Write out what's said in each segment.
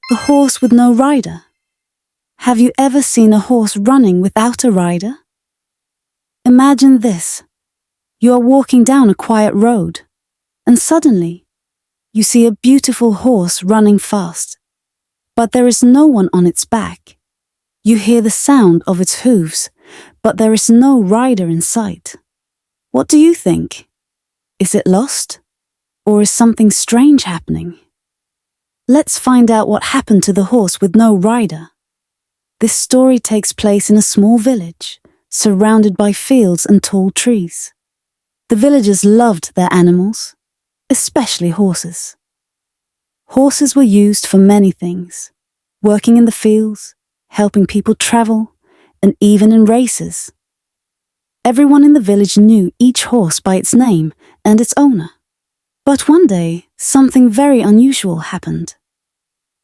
The horse with no rider. Have you ever seen a horse running without a rider? Imagine this. You are walking down a quiet road, and suddenly, you see a beautiful horse running fast. But there is no one on its back. You hear the sound of its hooves, but there is no rider in sight. What do you think? Is it lost? Or is something strange happening? Let's find out what happened to the horse with no rider. This story takes place in a small village, surrounded by fields and tall trees. The villagers loved their animals, especially horses. Horses were used for many things, working in the fields, helping people travel, and even in races. Everyone in the village knew each horse by its name and its owner. But one day, something very unusual happened.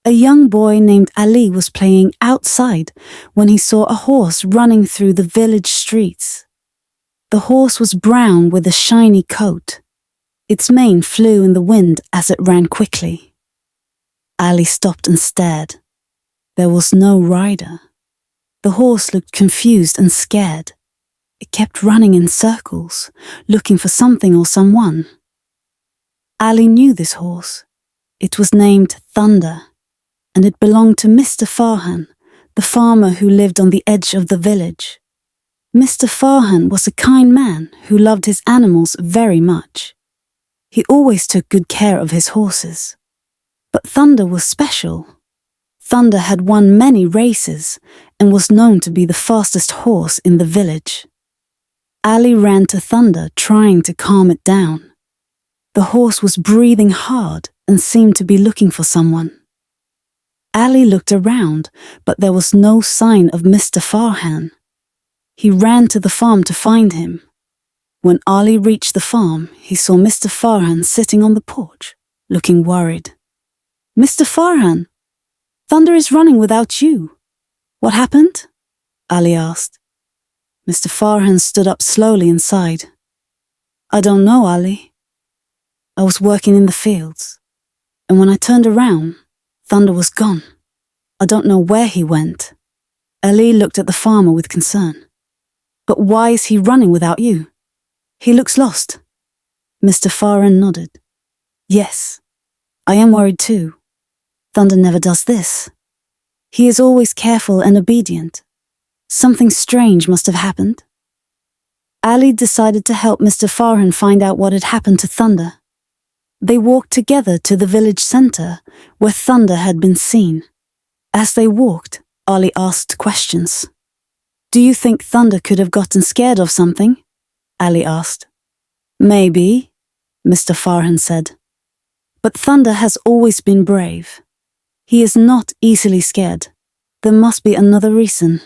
A young boy named Ali was playing outside when he saw a horse running through the village streets. The horse was brown with a shiny coat. Its mane flew in the wind as it ran quickly. Ali stopped and stared. There was no rider. The horse looked confused and scared. It kept running in circles, looking for something or someone. Ali knew this horse. It was named Thunder, and it belonged to Mr. Farhan, the farmer who lived on the edge of the village. Mr. Farhan was a kind man who loved his animals very much. He always took good care of his horses. But Thunder was special. Thunder had won many races and was known to be the fastest horse in the village. Ali ran to Thunder, trying to calm it down. The horse was breathing hard and seemed to be looking for someone. Ali looked around, but there was no sign of Mr. Farhan. He ran to the farm to find him. When Ali reached the farm, he saw Mr. Farhan sitting on the porch, looking worried. "Mr. Farhan, Thunder is running without you. What happened?" Ali asked. Mr. Farhan stood up slowly and sighed. "I don't know, Ali. I was working in the fields, and when I turned around, Thunder was gone. I don't know where he went." Ali looked at the farmer with concern. "But why is he running without you? He looks lost." Mr. Farhan nodded. "Yes, I am worried too. Thunder never does this. He is always careful and obedient. Something strange must have happened." Ali decided to help Mr. Farhan find out what had happened to Thunder. They walked together to the village center, where Thunder had been seen. As they walked, Ali asked questions. "Do you think Thunder could have gotten scared of something?" Ali asked. "Maybe," Mr. Farhan said. "But Thunder has always been brave. He is not easily scared. There must be another reason."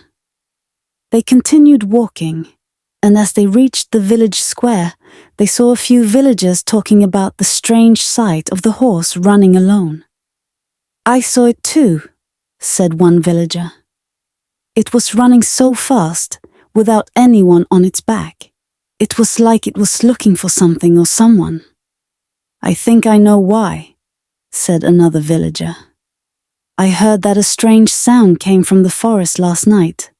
They continued walking, and as they reached the village square, they saw a few villagers talking about the strange sight of the horse running alone. "I saw it too," said one villager. "It was running so fast, without anyone on its back. It was like it was looking for something or someone." "I think I know why," said another villager. "I heard that a strange sound came from the forest last night.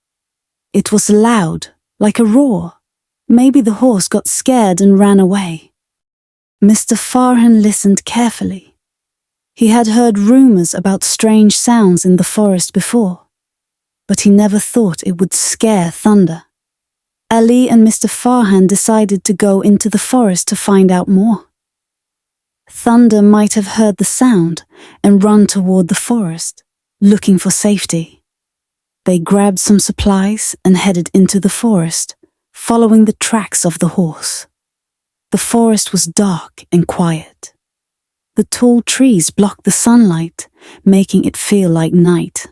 It was loud, like a roar. Maybe the horse got scared and ran away." Mr. Farhan listened carefully. He had heard rumors about strange sounds in the forest before, but he never thought it would scare Thunder. Ali and Mr. Farhan decided to go into the forest to find out more. Thunder might have heard the sound and run toward the forest, looking for safety. They grabbed some supplies and headed into the forest, following the tracks of the horse. The forest was dark and quiet. The tall trees blocked the sunlight, making it feel like night.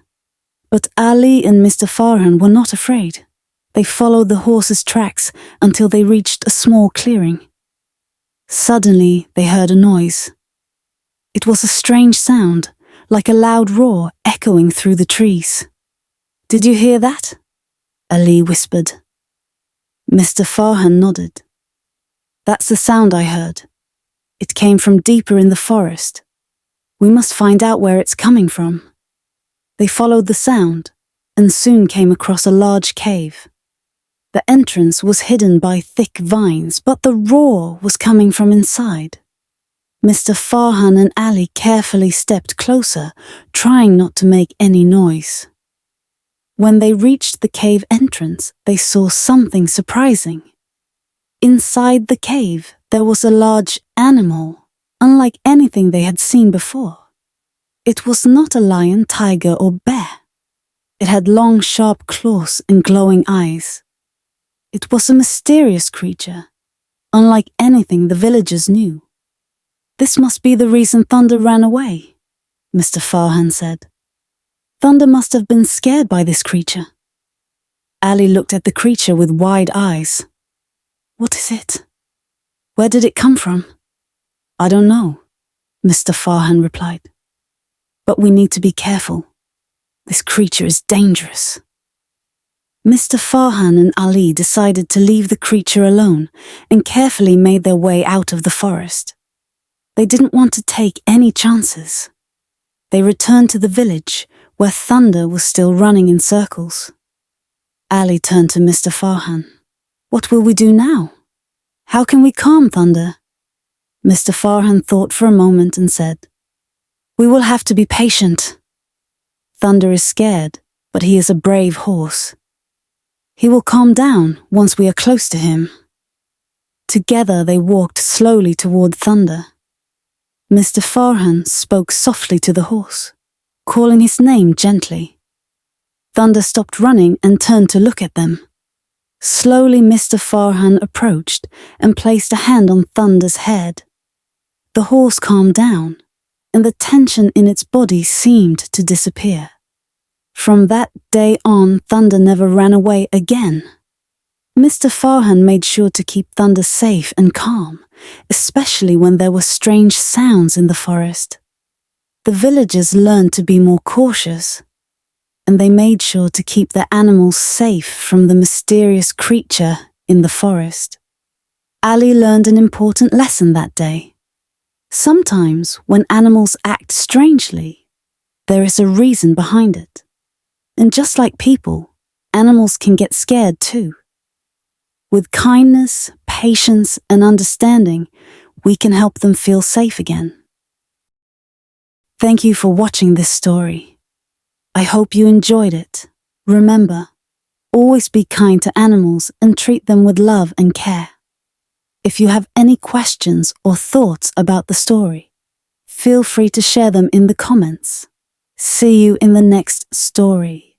But Ali and Mr. Farhan were not afraid. They followed the horse's tracks until they reached a small clearing. Suddenly, they heard a noise. It was a strange sound, like a loud roar echoing through the trees. "Did you hear that?" Ali whispered. Mr. Farhan nodded. "That's the sound I heard. It came from deeper in the forest. We must find out where it's coming from." They followed the sound and soon came across a large cave. The entrance was hidden by thick vines, but the roar was coming from inside. Mr. Farhan and Ali carefully stepped closer, trying not to make any noise. When they reached the cave entrance, they saw something surprising. Inside the cave, there was a large animal, unlike anything they had seen before. It was not a lion, tiger, or bear. It had long, sharp claws and glowing eyes. It was a mysterious creature, unlike anything the villagers knew. "This must be the reason Thunder ran away," Mr. Farhan said. "Thunder must have been scared by this creature." Ali looked at the creature with wide eyes. "What is it? Where did it come from?" "I don't know," Mr. Farhan replied. "But we need to be careful. This creature is dangerous." Mr. Farhan and Ali decided to leave the creature alone and carefully made their way out of the forest. They didn't want to take any chances. They returned to the village, where Thunder was still running in circles. Ali turned to Mr. Farhan. "What will we do now? How can we calm Thunder?" Mr. Farhan thought for a moment and said, "We will have to be patient. Thunder is scared, but he is a brave horse. He will calm down once we are close to him." Together they walked slowly toward Thunder. Mr. Farhan spoke softly to the horse, calling his name gently. Thunder stopped running and turned to look at them. Slowly Mr. Farhan approached and placed a hand on Thunder's head. The horse calmed down, and the tension in its body seemed to disappear. From that day on, Thunder never ran away again. Mr. Farhan made sure to keep Thunder safe and calm, especially when there were strange sounds in the forest. The villagers learned to be more cautious, and they made sure to keep their animals safe from the mysterious creature in the forest. Ali learned an important lesson that day. Sometimes, when animals act strangely, there is a reason behind it. And just like people, animals can get scared too. With kindness, patience, and understanding, we can help them feel safe again. Thank you for watching this story. I hope you enjoyed it. Remember, always be kind to animals and treat them with love and care. If you have any questions or thoughts about the story, feel free to share them in the comments. See you in the next story.